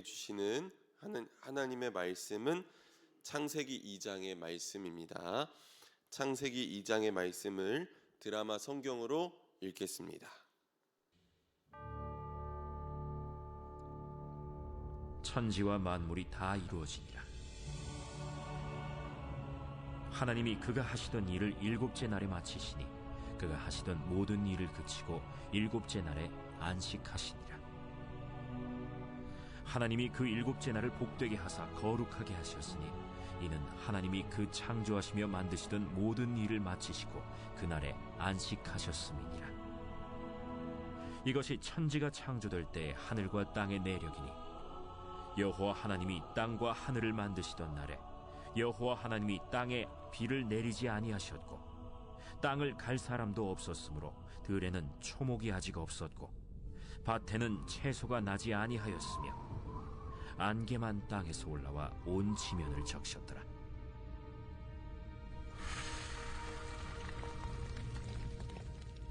주시는 하나님의 말씀은 창세기 2장의 말씀입니다. 창세기 2장의 말씀을 드라마 성경으로 읽겠습니다. 천지와 만물이 다 이루어지니라. 하나님이 그가 하시던 일을 일곱째 날에 마치시니 그가 하시던 모든 일을 그치고 일곱째 날에 안식하시니라. 하나님이 그 일곱째 날을 복되게 하사 거룩하게 하셨으니 이는 하나님이 그 창조하시며 만드시던 모든 일을 마치시고 그날에 안식하셨음이니라. 이것이 천지가 창조될 때의 하늘과 땅의 내력이니 여호와 하나님이 땅과 하늘을 만드시던 날에 여호와 하나님이 땅에 비를 내리지 아니하셨고 땅을 갈 사람도 없었으므로 들에는 초목이 아직 없었고 밭에는 채소가 나지 아니하였으며 안개만 땅에서 올라와 온 지면을 적셨더라.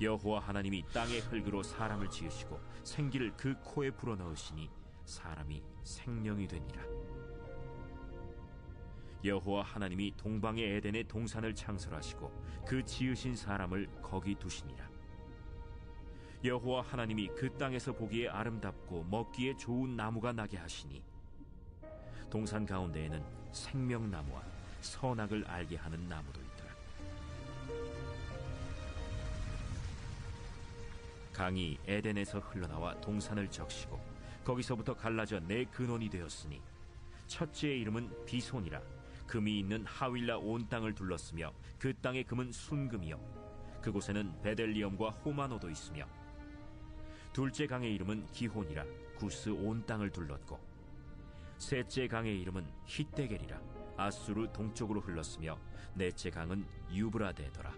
여호와 하나님이 땅의 흙으로 사람을 지으시고 생기를 그 코에 불어넣으시니 사람이 생명이 되니라. 여호와 하나님이 동방의 에덴의 동산을 창설하시고 그 지으신 사람을 거기 두시니라. 여호와 하나님이 그 땅에서 보기에 아름답고 먹기에 좋은 나무가 나게 하시니 동산 가운데에는 생명나무와 선악을 알게 하는 나무도 있더라. 강이 에덴에서 흘러나와 동산을 적시고 거기서부터 갈라져 네 근원이 되었으니 첫째의 이름은 비손이라. 금이 있는 하윌라 온 땅을 둘렀으며 그 땅의 금은 순금이요 그곳에는 베델리엄과 호마노도 있으며 둘째 강의 이름은 기혼이라. 구스 온 땅을 둘렀고 셋째 강의 이름은 히데겔이라. 아수르 동쪽으로 흘렀으며 넷째 강은 유브라데더라.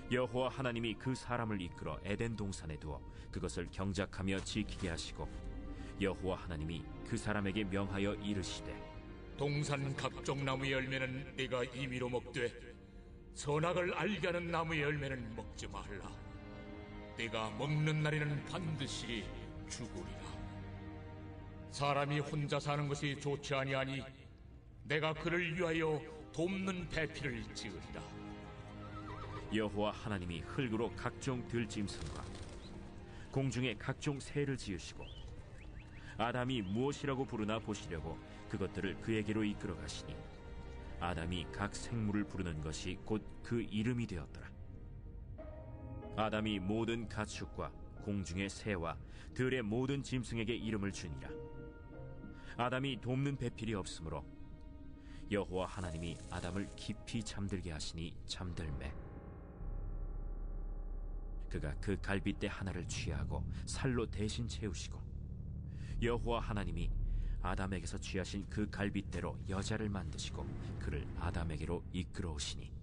여호와 하나님이 그 사람을 이끌어 에덴 동산에 두어 그것을 경작하며 지키게 하시고 여호와 하나님이 그 사람에게 명하여 이르시되 동산 각종 나무의 열매는 네가 임의로 먹되 선악을 알게 하는 나무의 열매는 먹지 말라. 네가 먹는 날에는 반드시 죽으리라. 사람이 혼자 사는 것이 좋지 아니하니 내가 그를 위하여 돕는 배필을 지으리라. 여호와 하나님이 흙으로 각종 들짐승과 공중에 각종 새를 지으시고 아담이 무엇이라고 부르나 보시려고 그것들을 그에게로 이끌어 가시니 아담이 각 생물을 부르는 것이 곧 그 이름이 되었더라. 아담이 모든 가축과 공중의 새와 들의 모든 짐승에게 이름을 주니라. 아담이 돕는 배필이 없으므로 여호와 하나님이 아담을 깊이 잠들게 하시니 잠들매 그가 그 갈빗대 하나를 취하고 살로 대신 채우시고 여호와 하나님이 아담에게서 취하신 그 갈빗대로 여자를 만드시고 그를 아담에게로 이끌어 오시니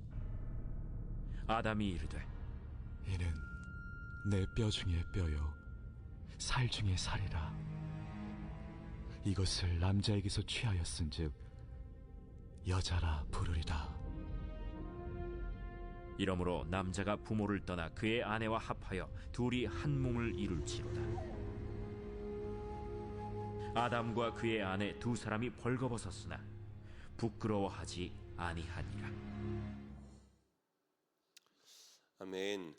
아담이 이르되 이는 내 뼈 중에 뼈요 살 중에 살이라. 이것을 남자에게서 취하였은즉 여자라 부르리라. 이러므로 남자가 부모를 떠나 그의 아내와 합하여 둘이 한 몸을 이룰지로다. 아담과 그의 아내 두 사람이 벌거벗었으나 부끄러워하지 아니하니라. 아멘.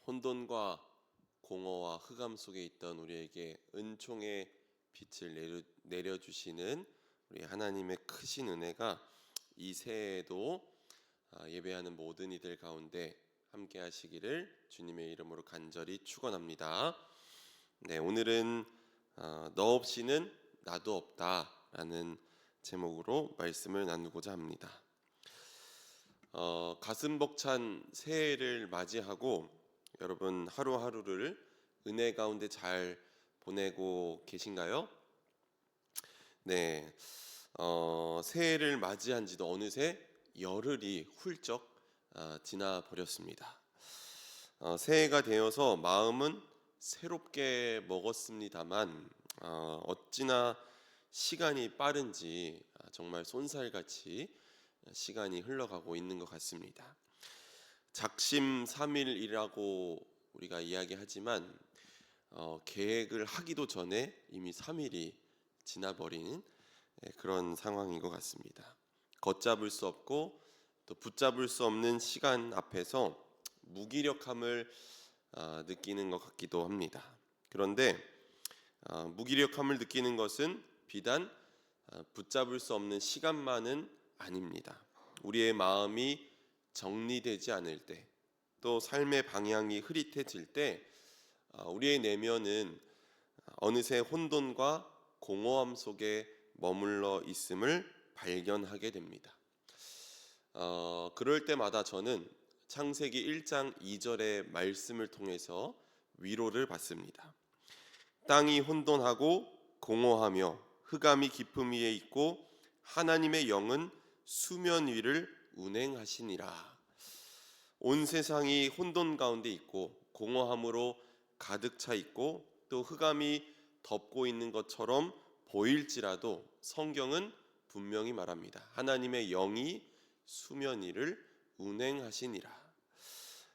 혼돈과 공허와 흑암 속에 있던 우리에게 은총의 빛을 내려주시는 우리 하나님의 크신 은혜가 이 새해에도 예배하는 모든 이들 가운데 함께 하시기를 주님의 이름으로 간절히 축원합니다. 네, 오늘은 너 없이는 나도 없다라는 제목으로 말씀을 나누고자 합니다. 가슴 벅찬 새해를 맞이하고 여러분 하루하루를 은혜 가운데 잘 보내고 계신가요? 네, 새해를 맞이한 지도 어느새 열흘이 훌쩍 지나 버렸습니다. 새해가 되어서 마음은 새롭게 먹었습니다만 어찌나 시간이 빠른지 정말 쏜살같이 시간이 흘러가고 있는 것 같습니다. 작심삼일이라고 우리가 이야기하지만 계획을 하기도 전에 이미 3일이 지나버린 그런 상황인 것 같습니다. 걷잡을 수 없고 또 붙잡을 수 없는 시간 앞에서 무기력함을 느끼는 것 같기도 합니다. 그런데 무기력함을 느끼는 것은 비단 붙잡을 수 없는 시간만은 아닙니다. 우리의 마음이 정리되지 않을 때, 또 삶의 방향이 흐릿해질 때 우리의 내면은 어느새 혼돈과 공허함 속에 머물러 있음을 발견하게 됩니다. 그럴 때마다 저는 창세기 1장 2절의 말씀을 통해서 위로를 받습니다. 땅이 혼돈하고 공허하며 흑암이 깊음 위에 있고 하나님의 영은 수면 위를 운행하시니라. 온 세상이 혼돈 가운데 있고 공허함으로 가득 차 있고 또 흑암이 덮고 있는 것처럼 보일지라도 성경은 분명히 말합니다. 하나님의 영이 수면 위를 운행하시니라.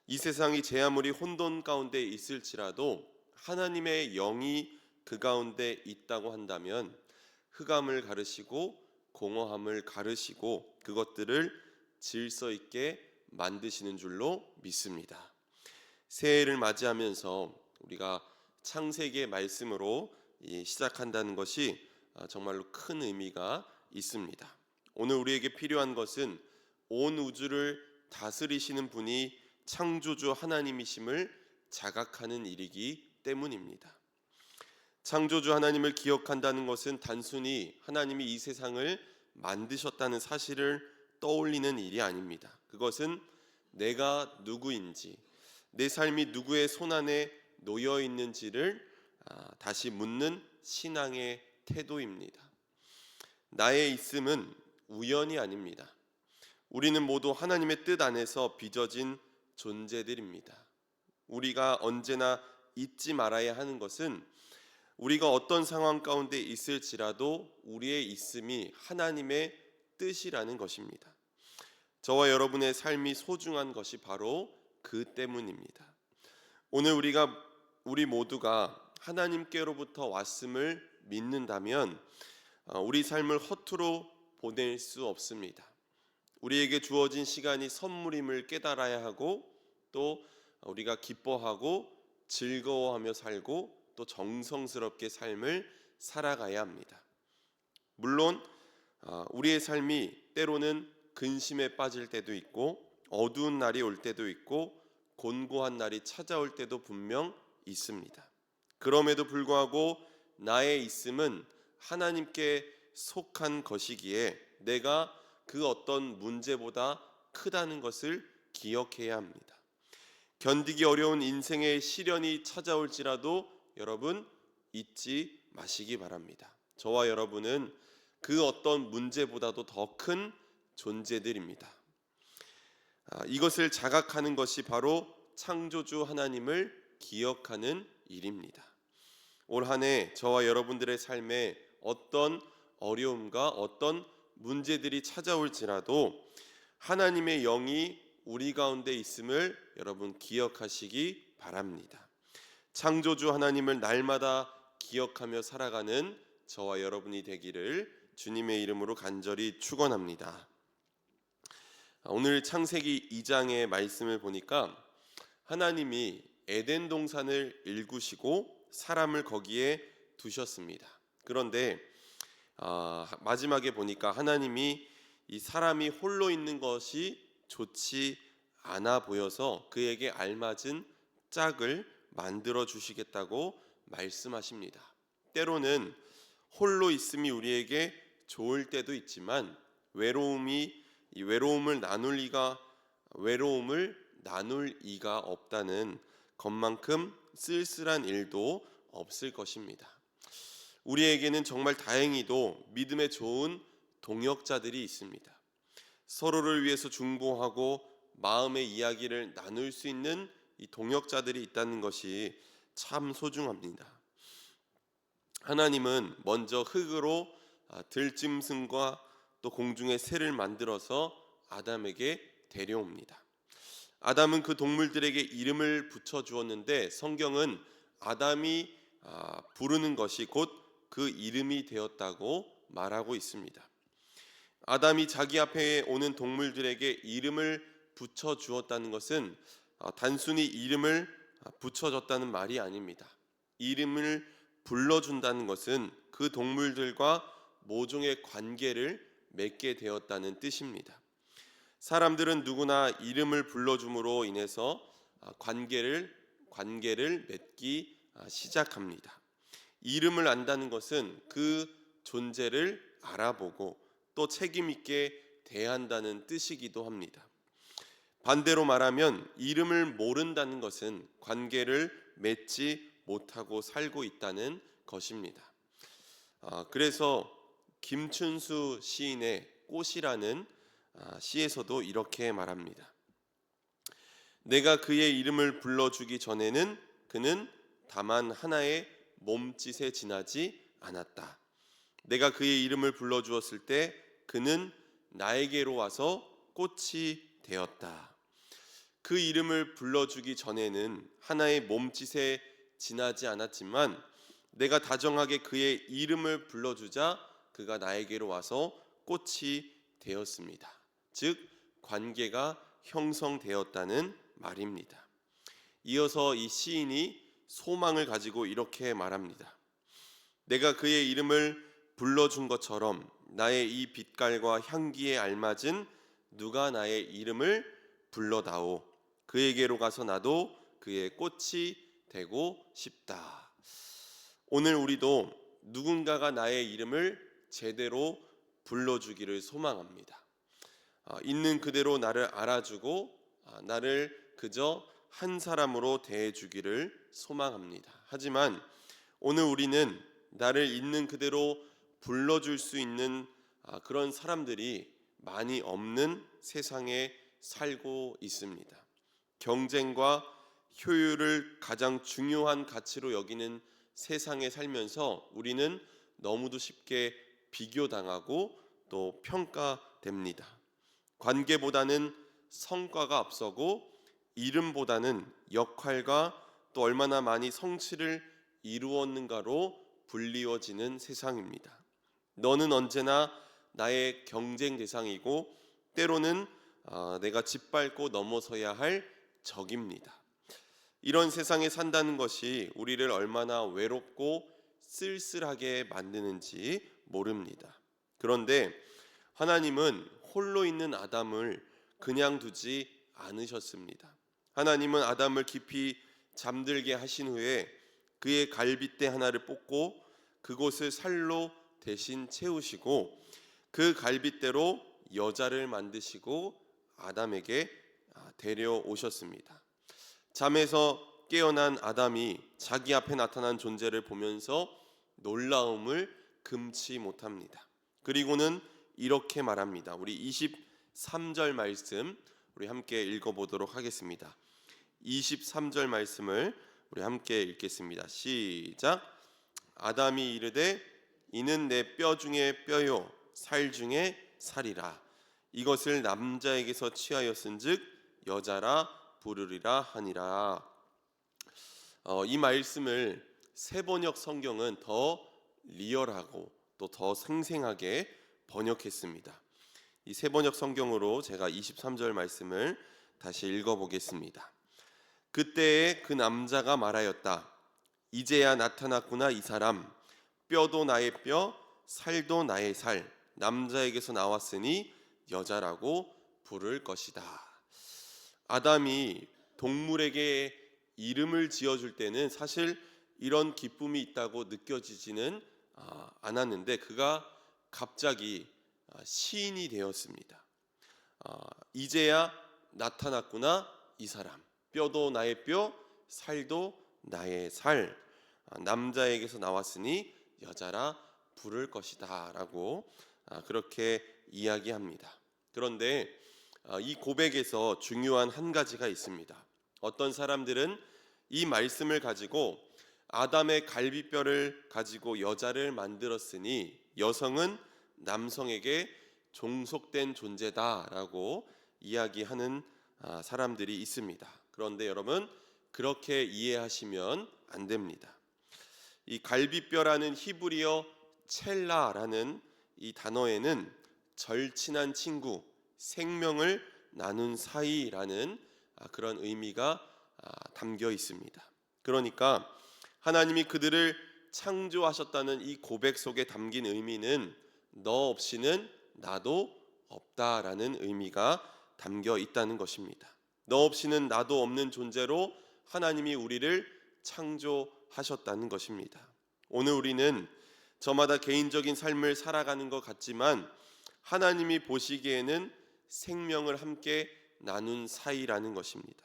이 세상이 제 아무리 혼돈 가운데 있을지라도 하나님의 영이 그 가운데 있다고 한다면 흑암을 가르시고 공허함을 가르시고 그것들을 질서 있게 만드시는 줄로 믿습니다. 새해를 맞이하면서 우리가 창세기의 말씀으로 시작한다는 것이 정말로 큰 의미가 있습니다. 오늘 우리에게 필요한 것은 온 우주를 다스리시는 분이 창조주 하나님이심을 자각하는 일이기 때문입니다. 창조주 하나님을 기억한다는 것은 단순히 하나님이 이 세상을 만드셨다는 사실을 떠올리는 일이 아닙니다. 그것은 내가 누구인지, 내 삶이 누구의 손안에 놓여 있는지를 다시 묻는 신앙의 태도입니다. 나의 있음은 우연이 아닙니다. 우리는 모두 하나님의 뜻 안에서 빚어진 존재들입니다. 우리가 언제나 잊지 말아야 하는 것은 우리가 어떤 상황 가운데 있을지라도 우리의 있음이 하나님의 뜻이라는 것입니다. 저와 여러분의 삶이 소중한 것이 바로 그 때문입니다. 오늘 우리 모두가 하나님께로부터 왔음을 믿는다면 우리 삶을 허투루 보낼 수 없습니다. 우리에게 주어진 시간이 선물임을 깨달아야 하고 또 우리가 기뻐하고 즐거워하며 살고 또 정성스럽게 삶을 살아가야 합니다. 물론 우리의 삶이 때로는 근심에 빠질 때도 있고 어두운 날이 올 때도 있고 곤고한 날이 찾아올 때도 분명 있습니다. 그럼에도 불구하고 나의 있음은 하나님께 속한 것이기에 내가 그 어떤 문제보다 크다는 것을 기억해야 합니다. 견디기 어려운 인생의 시련이 찾아올지라도 여러분 잊지 마시기 바랍니다. 저와 여러분은 그 어떤 문제보다도 더 큰 존재들입니다. 이것을 자각하는 것이 바로 창조주 하나님을 기억하는 일입니다. 올 한 해 저와 여러분들의 삶에 어떤 어려움과 어떤 문제들이 찾아올지라도 하나님의 영이 우리 가운데 있음을 여러분 기억하시기 바랍니다. 창조주 하나님을 날마다 기억하며 살아가는 저와 여러분이 되기를 주님의 이름으로 간절히 축원합니다. 오늘 창세기 2장의 말씀을 보니까 하나님이 에덴 동산을 일구시고 사람을 거기에 두셨습니다. 그런데 마지막에 보니까 하나님이 이 사람이 홀로 있는 것이 좋지 않아 보여서 그에게 알맞은 짝을 만들어 주시겠다고 말씀하십니다. 때로는 홀로 있음이 우리에게 좋을 때도 있지만 외로움을 나눌 이가 없다는 것만큼 쓸쓸한 일도 없을 것입니다. 우리에게는 정말 다행히도 믿음에 좋은 동역자들이 있습니다. 서로를 위해서 중보하고 마음의 이야기를 나눌 수 있는 이 동역자들이 있다는 것이 참 소중합니다. 하나님은 먼저 흙으로 들짐승과 또 공중의 새를 만들어서 아담에게 데려옵니다. 아담은 그 동물들에게 이름을 붙여 주었는데 성경은 아담이 부르는 것이 곧 그 이름이 되었다고 말하고 있습니다. 아담이 자기 앞에 오는 동물들에게 이름을 붙여 주었다는 것은 단순히 이름을 붙여줬다는 말이 아닙니다. 이름을 불러준다는 것은 그 동물들과 모종의 관계를 맺게 되었다는 뜻입니다. 사람들은 누구나 이름을 불러줌으로 인해서 관계를 맺기 시작합니다. 이름을 안다는 것은 그 존재를 알아보고 또 책임 있게 대한다는 뜻이기도 합니다. 반대로 말하면 이름을 모른다는 것은 관계를 맺지 못하고 살고 있다는 것입니다. 그래서 김춘수 시인의 꽃이라는 시에서도 이렇게 말합니다. 내가 그의 이름을 불러주기 전에는 그는 다만 하나의 몸짓에 지나지 않았다. 내가 그의 이름을 불러주었을 때 그는 나에게로 와서 꽃이 되었다. 그 이름을 불러주기 전에는 하나의 몸짓에 지나지 않았지만 내가 다정하게 그의 이름을 불러주자 그가 나에게로 와서 꽃이 되었습니다. 즉 관계가 형성되었다는 말입니다. 이어서 이 시인이 소망을 가지고 이렇게 말합니다. 내가 그의 이름을 불러준 것처럼 나의 이 빛깔과 향기에 알맞은 누가 나의 이름을 불러다오. 그에게로 가서 나도 그의 꽃이 되고 싶다. 오늘 우리도 누군가가 나의 이름을 제대로 불러주기를 소망합니다. 있는 그대로 나를 알아주고 나를 그저 한 사람으로 대해주기를 소망합니다. 하지만 오늘 우리는 나를 있는 그대로 불러줄 수 있는 그런 사람들이 많이 없는 세상에 살고 있습니다. 경쟁과 효율을 가장 중요한 가치로 여기는 세상에 살면서 우리는 너무도 쉽게 비교당하고 또 평가됩니다. 관계보다는 성과가 앞서고 이름보다는 역할과 또 얼마나 많이 성취를 이루었는가로 불리워지는 세상입니다. 너는 언제나 나의 경쟁 대상이고 때로는 내가 짓밟고 넘어서야 할 적입니다. 이런 세상에 산다는 것이 우리를 얼마나 외롭고 쓸쓸하게 만드는지 모릅니다. 그런데 하나님은 홀로 있는 아담을 그냥 두지 않으셨습니다. 하나님은 아담을 깊이 잠들게 하신 후에 그의 갈빗대 하나를 뽑고 그곳을 살로 대신 채우시고 그 갈빗대로 여자를 만드시고 아담에게 데려오셨습니다. 잠에서 깨어난 아담이 자기 앞에 나타난 존재를 보면서 놀라움을 금치 못합니다. 그리고는 이렇게 말합니다. 우리 23절 말씀 우리 함께 읽어보도록 하겠습니다. 23절 말씀을 우리 함께 읽겠습니다. 시작. 아담이 이르되 이는 내 뼈 중에 뼈요 살 중에 살이라. 이것을 남자에게서 취하였은즉 여자라 부르리라 하니라. 이 말씀을 세번역 성경은 더 리얼하고 또 더 생생하게 번역했습니다. 이 세번역 성경으로 제가 23절 말씀을 다시 읽어보겠습니다. 그때에 그 남자가 말하였다. 이제야 나타났구나 이 사람. 뼈도 나의 뼈, 살도 나의 살. 남자에게서 나왔으니 여자라고 부를 것이다. 아담이 동물에게 이름을 지어줄 때는 사실 이런 기쁨이 있다고 느껴지지는 않았는데 그가 갑자기 시인이 되었습니다. 이제야 나타났구나 이 사람. 뼈도 나의 뼈, 살도 나의 살. 남자에게서 나왔으니 여자라 부를 것이다 라고 그렇게 이야기합니다. 그런데 이 고백에서 중요한 한 가지가 있습니다. 어떤 사람들은 이 말씀을 가지고 아담의 갈비뼈를 가지고 여자를 만들었으니 여성은 남성에게 종속된 존재다라고 이야기하는 사람들이 있습니다. 그런데 여러분, 그렇게 이해하시면 안 됩니다. 이 갈비뼈라는 히브리어 첼라라는 이 단어에는 절친한 친구, 생명을 나눈 사이라는 그런 의미가 담겨 있습니다. 그러니까 하나님이 그들을 창조하셨다는 이 고백 속에 담긴 의미는 너 없이는 나도 없다라는 의미가 담겨 있다는 것입니다. 너 없이는 나도 없는 존재로 하나님이 우리를 창조하셨다는 것입니다. 오늘 우리는 저마다 개인적인 삶을 살아가는 것 같지만 하나님이 보시기에는 생명을 함께 나눈 사이라는 것입니다.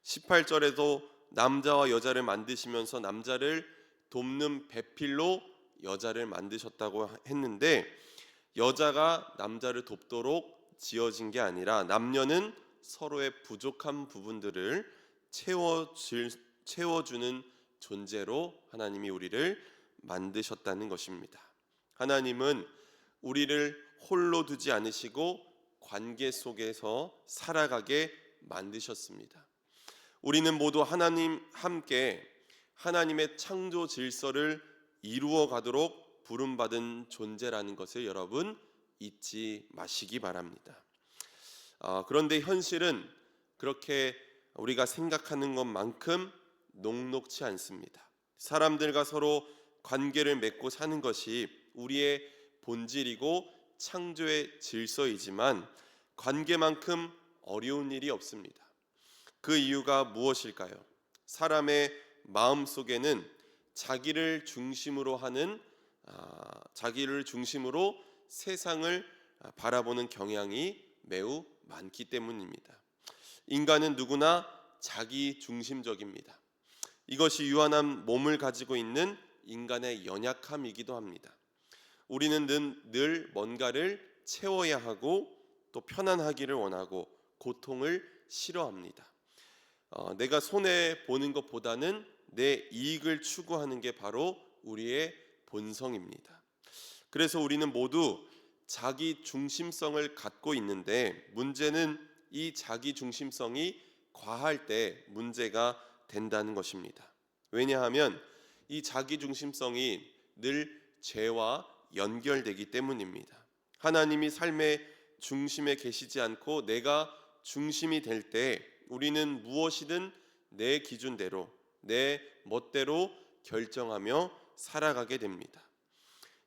18절에도 남자와 여자를 만드시면서 남자를 돕는 배필로 여자를 만드셨다고 했는데 여자가 남자를 돕도록 지어진 게 아니라 남녀는 서로의 부족한 부분들을 채워주는 존재로 하나님이 우리를 만드셨다는 것입니다. 하나님은 우리를 홀로 두지 않으시고 관계 속에서 살아가게 만드셨습니다. 우리는 모두 하나님 함께 하나님의 창조 질서를 이루어 가도록 부름받은 존재라는 것을 여러분 잊지 마시기 바랍니다. 그런데 현실은 그렇게 우리가 생각하는 것만큼 녹록치 않습니다. 사람들과 서로 관계를 맺고 사는 것이 우리의 본질이고 창조의 질서이지만 관계만큼 어려운 일이 없습니다. 그 이유가 무엇일까요? 사람의 마음 속에는 자기를 중심으로 세상을 바라보는 경향이 매우 많기 때문입니다. 인간은 누구나 자기 중심적입니다. 이것이 유한한 몸을 가지고 있는 인간의 연약함이기도 합니다. 우리는 늘 뭔가를 채워야 하고 또 편안하기를 원하고 고통을 싫어합니다. 내가 손해 보는 것보다는 내 이익을 추구하는 게 바로 우리의 본성입니다. 그래서 우리는 모두 자기 중심성을 갖고 있는데 문제는 이 자기 중심성이 과할 때 문제가 된다는 것입니다. 왜냐하면 이 자기 중심성이 늘 죄와 연결되기 때문입니다. 하나님이 삶의 중심에 계시지 않고 내가 중심이 될 때 우리는 무엇이든 내 기준대로 내 멋대로 결정하며 살아가게 됩니다.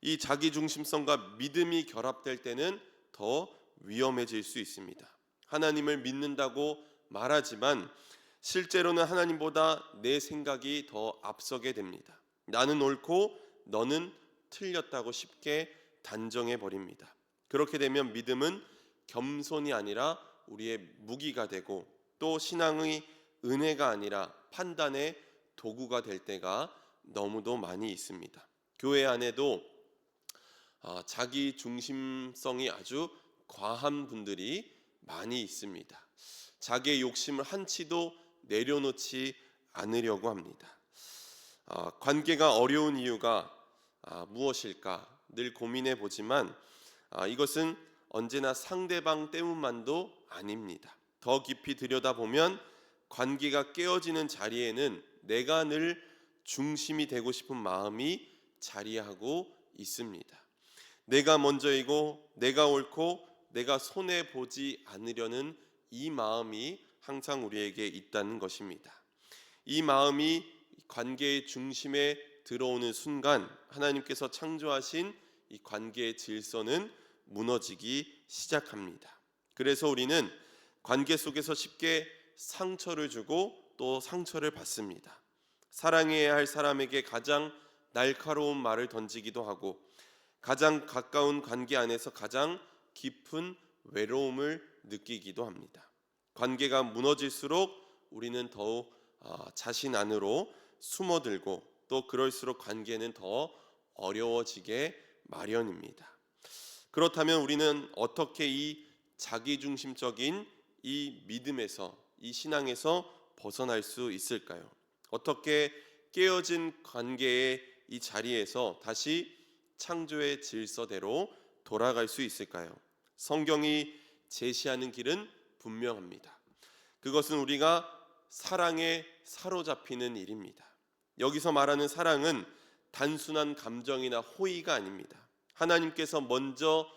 이 자기 중심성과 믿음이 결합될 때는 더 위험해질 수 있습니다. 하나님을 믿는다고 말하지만 실제로는 하나님보다 내 생각이 더 앞서게 됩니다. 나는 옳고 너는 틀렸다고 쉽게 단정해 버립니다. 그렇게 되면 믿음은 겸손이 아니라 우리의 무기가 되고 또 신앙의 은혜가 아니라 판단의 도구가 될 때가 너무도 많이 있습니다. 교회 안에도 자기 중심성이 아주 과한 분들이 많이 있습니다. 자기의 욕심을 한치도 내려놓지 않으려고 합니다. 관계가 어려운 이유가 무엇일까 늘 고민해 보지만 이것은 언제나 상대방 때문만도 아닙니다. 더 깊이 들여다보면 관계가 깨어지는 자리에는 내가 늘 중심이 되고 싶은 마음이 자리하고 있습니다. 내가 먼저이고 내가 옳고 내가 손해보지 않으려는 이 마음이 항상 우리에게 있다는 것입니다. 이 마음이 관계의 중심에 들어오는 순간 하나님께서 창조하신 이 관계의 질서는 무너지기 시작합니다. 그래서 우리는 관계 속에서 쉽게 상처를 주고 또 상처를 받습니다. 사랑해야 할 사람에게 가장 날카로운 말을 던지기도 하고 가장 가까운 관계 안에서 가장 깊은 외로움을 느끼기도 합니다. 관계가 무너질수록 우리는 더욱 자신 안으로 숨어들고 또 그럴수록 관계는 더 어려워지게 마련입니다. 그렇다면 우리는 어떻게 이 자기중심적인 이 믿음에서 이 신앙에서 벗어날 수 있을까요? 어떻게 깨어진 관계의 이 자리에서 다시 창조의 질서대로 돌아갈 수 있을까요? 성경이 제시하는 길은 분명합니다. 그것은 우리가 사랑에 사로잡히는 일입니다. 여기서 말하는 사랑은 단순한 감정이나 호의가 아닙니다. 하나님께서 먼저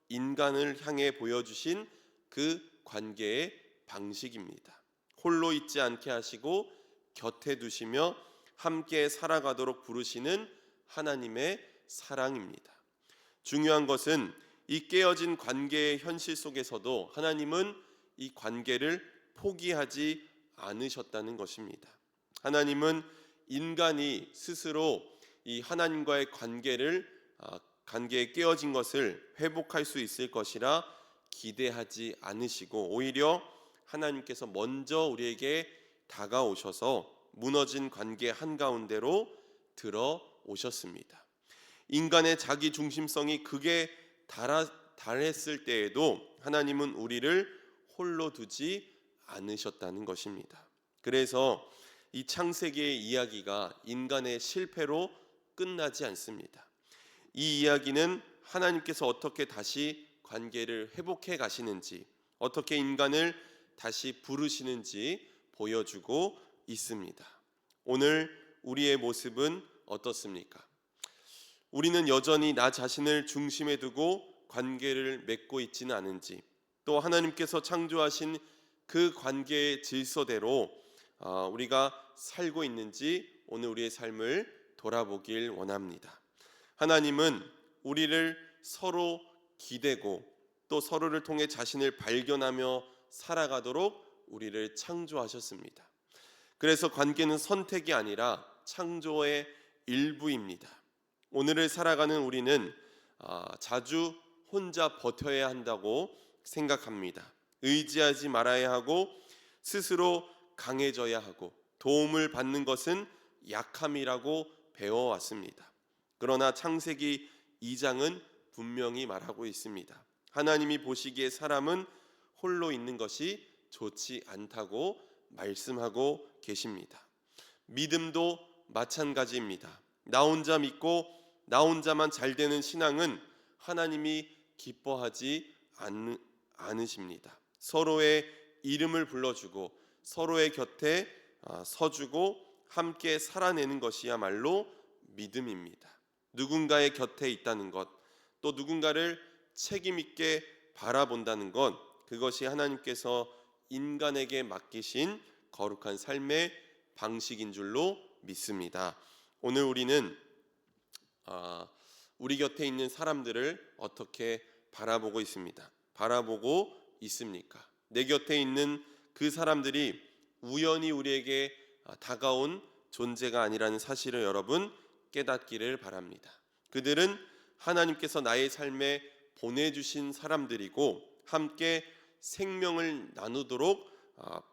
인간을 향해 보여주신 그 관계의 방식입니다. 홀로 있지 않게 하시고 곁에 두시며 함께 살아가도록 부르시는 하나님의 사랑입니다. 중요한 것은 이 깨어진 관계의 현실 속에서도 하나님은 이 관계를 포기하지 않으셨다는 것입니다. 하나님은 인간이 스스로 이 하나님과의 관계에 깨어진 것을 회복할 수 있을 것이라 기대하지 않으시고 오히려 하나님께서 먼저 우리에게 다가오셔서 무너진 관계 한가운데로 들어오셨습니다. 인간의 자기 중심성이 극에 달했을 때에도 하나님은 우리를 홀로 두지 않으셨다는 것입니다. 그래서 이 창세기의 이야기가 인간의 실패로 끝나지 않습니다. 이 이야기는 하나님께서 어떻게 다시 관계를 회복해 가시는지, 어떻게 인간을 다시 부르시는지 보여주고 있습니다. 오늘 우리의 모습은 어떻습니까? 우리는 여전히 나 자신을 중심에 두고 관계를 맺고 있지는 않은지, 또 하나님께서 창조하신 그 관계의 질서대로 우리가 살고 있는지 오늘 우리의 삶을 돌아보길 원합니다. 하나님은 우리를 서로 기대고 또 서로를 통해 자신을 발견하며 살아가도록 우리를 창조하셨습니다. 그래서 관계는 선택이 아니라 창조의 일부입니다. 오늘을 살아가는 우리는 자주 혼자 버텨야 한다고 생각합니다. 의지하지 말아야 하고 스스로 강해져야 하고 도움을 받는 것은 약함이라고 배워왔습니다. 그러나 창세기 2장은 분명히 말하고 있습니다. 하나님이 보시기에 사람은 홀로 있는 것이 좋지 않다고 말씀하고 계십니다. 믿음도 마찬가지입니다. 나 혼자 믿고 나 혼자만 잘 되는 신앙은 하나님이 기뻐하지 않으십니다. 서로의 이름을 불러주고 서로의 곁에 서주고 함께 살아내는 것이야말로 믿음입니다. 누군가의 곁에 있다는 것, 또 누군가를 책임 있게 바라본다는 것, 그것이 하나님께서 인간에게 맡기신 거룩한 삶의 방식인 줄로 믿습니다. 오늘 우리는 우리 곁에 있는 사람들을 어떻게 바라보고 있습니까? 내 곁에 있는 그 사람들이 우연히 우리에게 다가온 존재가 아니라는 사실을 여러분 깨닫기를 바랍니다. 그들은 하나님께서 나의 삶에 보내주신 사람들이고 함께 생명을 나누도록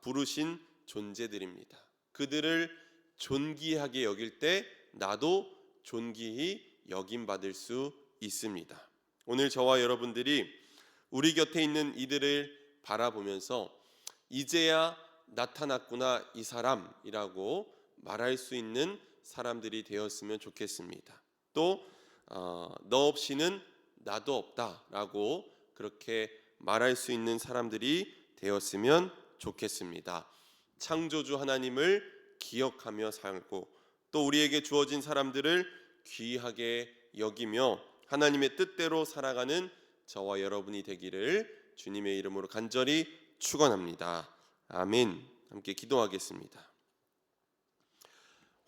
부르신 존재들입니다. 그들을 존귀하게 여길 때 나도 존귀히 여김받을 수 있습니다. 오늘 저와 여러분들이 우리 곁에 있는 이들을 바라보면서 이제야 나타났구나 이 사람이라고 말할 수 있는 사람들이 되었으면 좋겠습니다. 또 너 없이는 나도 없다라고 그렇게 말할 수 있는 사람들이 되었으면 좋겠습니다. 창조주 하나님을 기억하며 살고 또 우리에게 주어진 사람들을 귀하게 여기며 하나님의 뜻대로 살아가는 저와 여러분이 되기를 주님의 이름으로 간절히 축원합니다. 아멘. 함께 기도하겠습니다.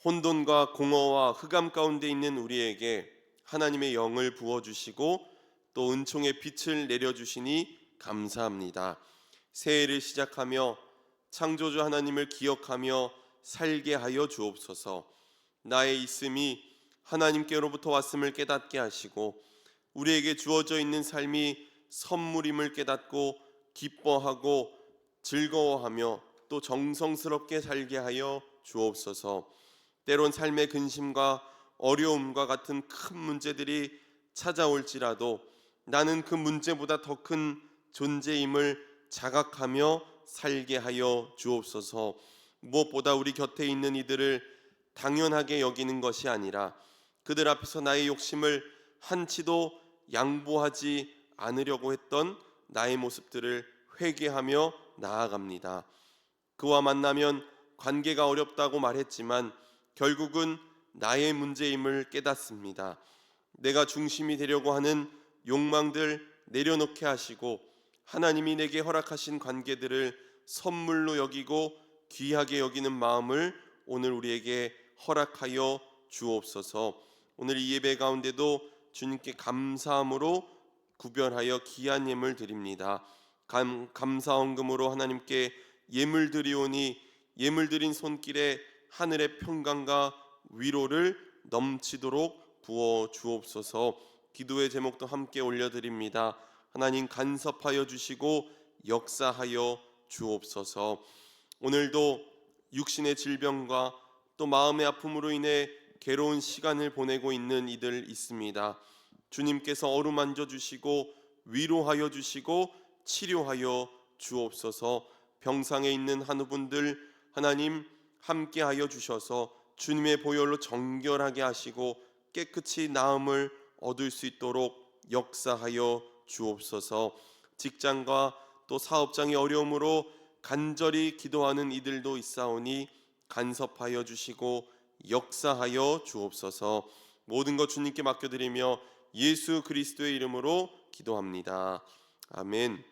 혼돈과 공허와 흑암 가운데 있는 우리에게 하나님의 영을 부어주시고 또 은총의 빛을 내려주시니 감사합니다. 새해를 시작하며 창조주 하나님을 기억하며 살게 하여 주옵소서. 나의 있음이 하나님께로부터 왔음을 깨닫게 하시고 우리에게 주어져 있는 삶이 선물임을 깨닫고 기뻐하고 즐거워하며 또 정성스럽게 살게 하여 주옵소서. 때론 삶의 근심과 어려움과 같은 큰 문제들이 찾아올지라도 나는 그 문제보다 더 큰 존재임을 자각하며 살게 하여 주옵소서. 무엇보다 우리 곁에 있는 이들을 당연하게 여기는 것이 아니라 그들 앞에서 나의 욕심을 한치도 양보하지 않으려고 했던 나의 모습들을 회개하며 나아갑니다. 그와 만나면 관계가 어렵다고 말했지만 결국은 나의 문제임을 깨닫습니다. 내가 중심이 되려고 하는 욕망들 내려놓게 하시고 하나님이 내게 허락하신 관계들을 선물로 여기고 귀하게 여기는 마음을 오늘 우리에게 허락하여 주옵소서. 오늘 이 예배 가운데도 주님께 감사함으로 구별하여 귀한 예물 드립니다. 감사헌금으로 하나님께 예물 드리오니 예물 드린 손길에 하늘의 평강과 위로를 넘치도록 부어 주옵소서. 기도의 제목도 함께 올려드립니다. 하나님 간섭하여 주시고 역사하여 주옵소서. 오늘도 육신의 질병과 또 마음의 아픔으로 인해 괴로운 시간을 보내고 있는 이들 있습니다. 주님께서 어루만져 주시고 위로하여 주시고 치료하여 주옵소서. 병상에 있는 한우분들 하나님 함께하여 주셔서 주님의 보혈로 정결하게 하시고 깨끗이 나음을 얻을 수 있도록 역사하여 주옵소서. 직장과 또 사업장의 어려움으로 간절히 기도하는 이들도 있사오니 간섭하여 주시고 역사하여 주옵소서. 모든 것 주님께 맡겨드리며 예수 그리스도의 이름으로 기도합니다. 아멘.